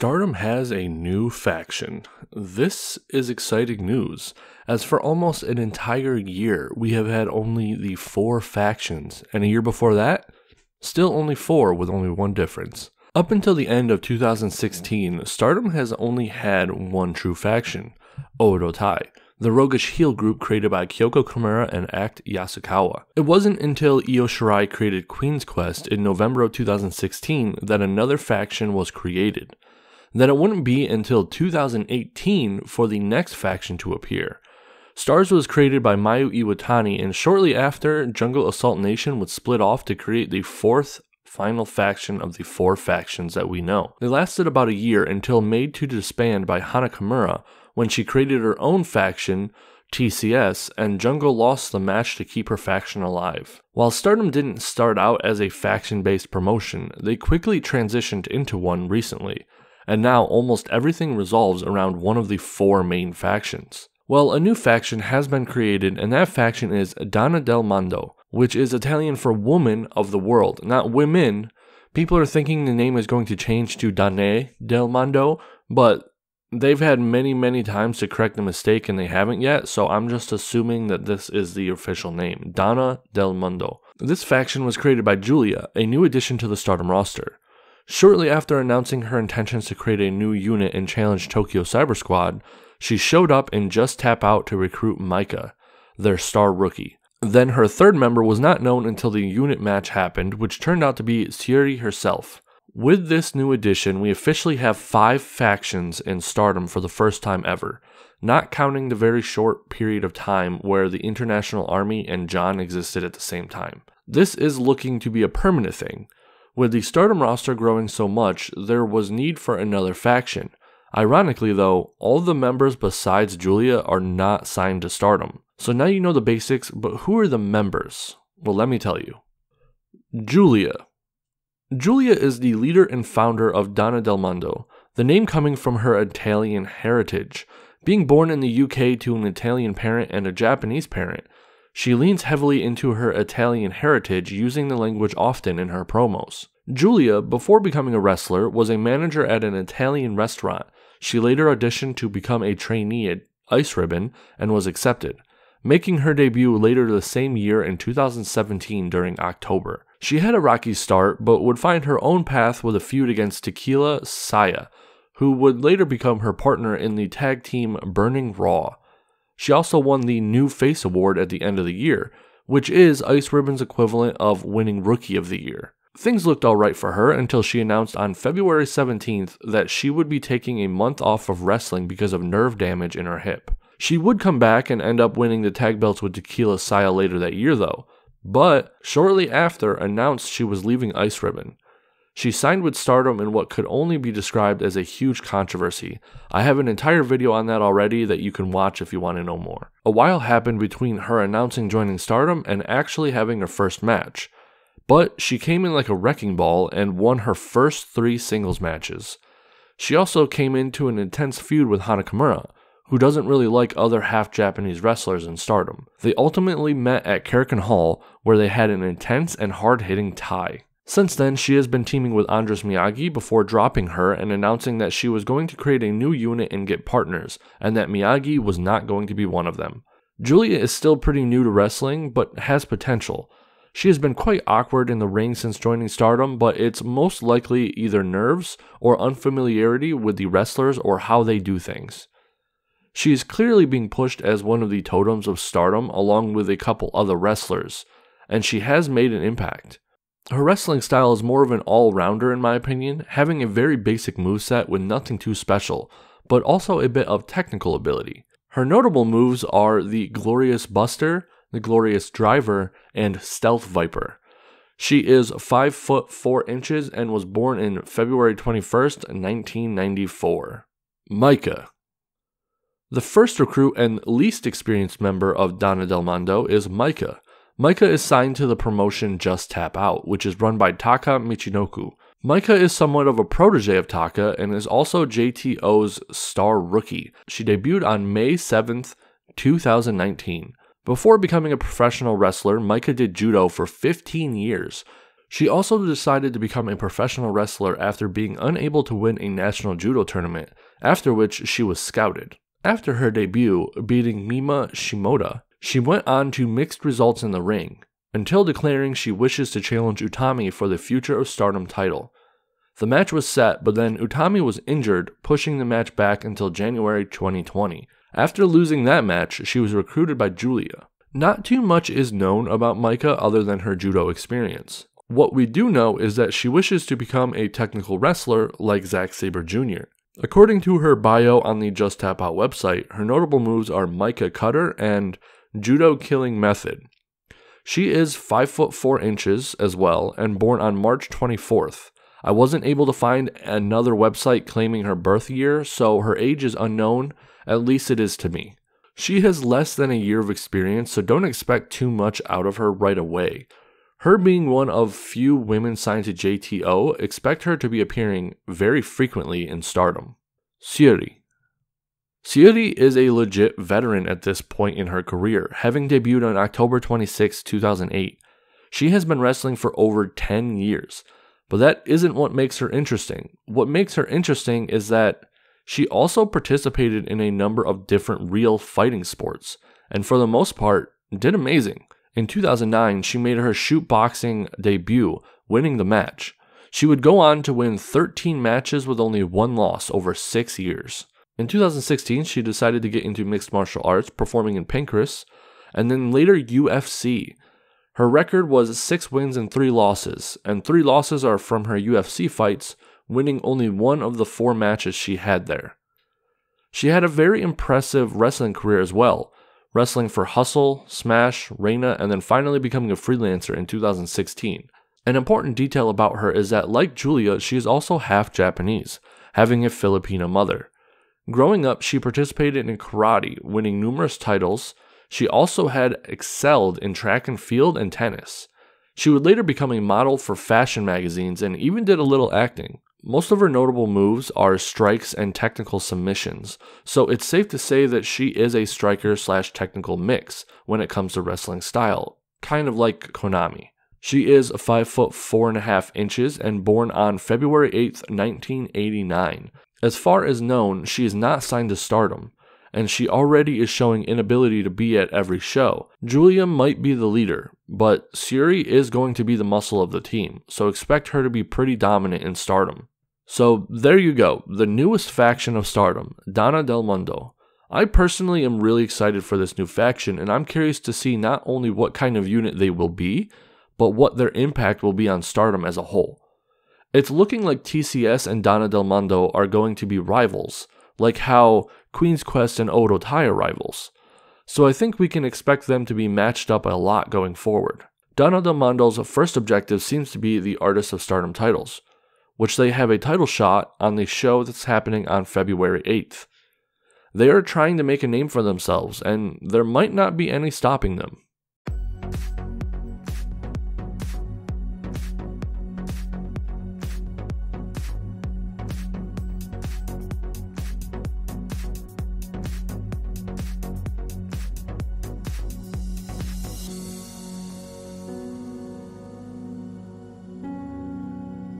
Stardom has a new faction. This is exciting news, as for almost an entire year, we have had only the 4 factions, and a year before that, still only 4 with only one difference. Up until the end of 2016, Stardom has only had one true faction, Odotai, the roguish heel group created by Kyoko Kimura and Act Yasukawa. It wasn't until Io Shirai created Queen's Quest in November of 2016 that another faction was created. Then it wouldn't be until 2018 for the next faction to appear. Stars was created by Mayu Iwatani, and shortly after, Jungle Assault Nation would split off to create the 4th final faction of the 4 factions that we know. They lasted about a year until made to disband by Hana Kimura when she created her own faction, TCS, and Jungle lost the match to keep her faction alive. While Stardom didn't start out as a faction-based promotion, they quickly transitioned into one recently, and now almost everything revolves around one of the 4 main factions. Well, a new faction has been created, and that faction is Donna Del Mondo, which is Italian for woman of the world, not women. People are thinking the name is going to change to Donne Del Mondo, but they've had many times to correct the mistake and they haven't yet, so I'm just assuming that this is the official name, Donna Del Mondo. This faction was created by Giulia, a new addition to the Stardom roster. Shortly after announcing her intentions to create a new unit and challenge Tokyo Cyber Squad, she showed up and Just Tap Out to recruit Micah, their star rookie. Then her 3rd member was not known until the unit match happened, which turned out to be Siri herself. With this new addition, we officially have 5 factions in Stardom for the first time ever, not counting the very short period of time where the International Army and John existed at the same time. This is looking to be a permanent thing. With the Stardom roster growing so much, there was need for another faction. Ironically though, all the members besides Giulia are not signed to Stardom. So now you know the basics, but who are the members? Well, let me tell you. Giulia. Giulia is the leader and founder of Donna Del Mondo, the name coming from her Italian heritage. Being born in the UK to an Italian parent and a Japanese parent, she leans heavily into her Italian heritage, using the language often in her promos. Giulia, before becoming a wrestler, was a manager at an Italian restaurant. She later auditioned to become a trainee at Ice Ribbon and was accepted, making her debut later the same year in 2017 during October. She had a rocky start, but would find her own path with a feud against Tequila Saya, who would later become her partner in the tag team Burning Raw. She also won the New Face Award at the end of the year, which is Ice Ribbon's equivalent of winning Rookie of the Year. Things looked alright for her until she announced on February 17th that she would be taking a month off of wrestling because of nerve damage in her hip. She would come back and end up winning the tag belts with Tequila Saya later that year though, but shortly after announced she was leaving Ice Ribbon. She signed with Stardom in what could only be described as a huge controversy. I have an entire video on that already that you can watch if you want to know more. A while happened between her announcing joining Stardom and actually having her first match. But she came in like a wrecking ball and won her first 3 singles matches. She also came into an intense feud with Hana Kimura, who doesn't really like other half-Japanese wrestlers in Stardom. They ultimately met at Korakuen Hall, where they had an intense and hard-hitting tie. Since then, she has been teaming with Andres Miyagi before dropping her and announcing that she was going to create a new unit and get partners, and that Miyagi was not going to be one of them. Giulia is still pretty new to wrestling, but has potential. She has been quite awkward in the ring since joining Stardom, but it's most likely either nerves or unfamiliarity with the wrestlers or how they do things. She is clearly being pushed as one of the totems of Stardom along with a couple other wrestlers, and she has made an impact. Her wrestling style is more of an all-rounder in my opinion, having a very basic moveset with nothing too special, but also a bit of technical ability. Her notable moves are the Glorious Buster, the Glorious Driver, and Stealth Viper. She is 5 foot 4 inches and was born in February 21st, 1994. Micah. The first recruit and least experienced member of Donna Del Mondo is Micah. Micah is signed to the promotion Just Tap Out, which is run by Taka Michinoku. Micah is somewhat of a protege of Taka and is also JTO's star rookie. She debuted on May 7th, 2019. Before becoming a professional wrestler, Micah did judo for 15 years. She also decided to become a professional wrestler after being unable to win a national judo tournament, after which she was scouted. After her debut, beating Mima Shimoda, she went on to mixed results in the ring, until declaring she wishes to challenge Utami for the Future of Stardom title. The match was set, but then Utami was injured, pushing the match back until January 2020. After losing that match, she was recruited by Giulia. Not too much is known about Micah other than her judo experience. What we do know is that she wishes to become a technical wrestler like Zack Sabre Jr. According to her bio on the Just Tap Out website, her notable moves are Micah Cutter and Judo Killing Method. She is 5 foot 4 inches as well and born on March 24th. I wasn't able to find another website claiming her birth year, so her age is unknown, at least it is to me. She has less than a year of experience, so don't expect too much out of her right away. Her being one of few women signed to JTO, expect her to be appearing very frequently in Stardom. Siri. Siri is a legit veteran at this point in her career, having debuted on October 26, 2008. She has been wrestling for over 10 years, but that isn't what makes her interesting. What makes her interesting is that she also participated in a number of different real fighting sports, and for the most part, did amazing. In 2009, she made her shoot boxing debut, winning the match. She would go on to win 13 matches with only one loss over 6 years. In 2016, she decided to get into mixed martial arts, performing in Pancrase, and then later UFC. Her record was 6 wins and 3 losses, and 3 losses are from her UFC fights, winning only 1 of the 4 matches she had there. She had a very impressive wrestling career as well, wrestling for Hustle, Smash, Reina, and then finally becoming a freelancer in 2016. An important detail about her is that, like Giulia, she is also half Japanese, having a Filipino mother. Growing up, she participated in karate, winning numerous titles. She also had excelled in track and field and tennis. She would later become a model for fashion magazines and even did a little acting. Most of her notable moves are strikes and technical submissions, so it's safe to say that she is a striker/technical mix when it comes to wrestling style, kind of like Konami. She is 5 foot 4.5 inches and born on February 8th, 1989. As far as known, she is not signed to Stardom, and she already is showing inability to be at every show. Giulia might be the leader, but Siri is going to be the muscle of the team, so expect her to be pretty dominant in Stardom. So there you go, the newest faction of Stardom, Donna Del Mondo. I personally am really excited for this new faction, and I'm curious to see not only what kind of unit they will be, but what their impact will be on Stardom as a whole. It's looking like TCS and Donna Del Mondo are going to be rivals, like how Queen's Quest and Odo Tai are rivals. So I think we can expect them to be matched up a lot going forward. Donna Del Mondo's first objective seems to be the Artist of Stardom titles, which they have a title shot on the show that's happening on February 8th. They are trying to make a name for themselves, and there might not be any stopping them.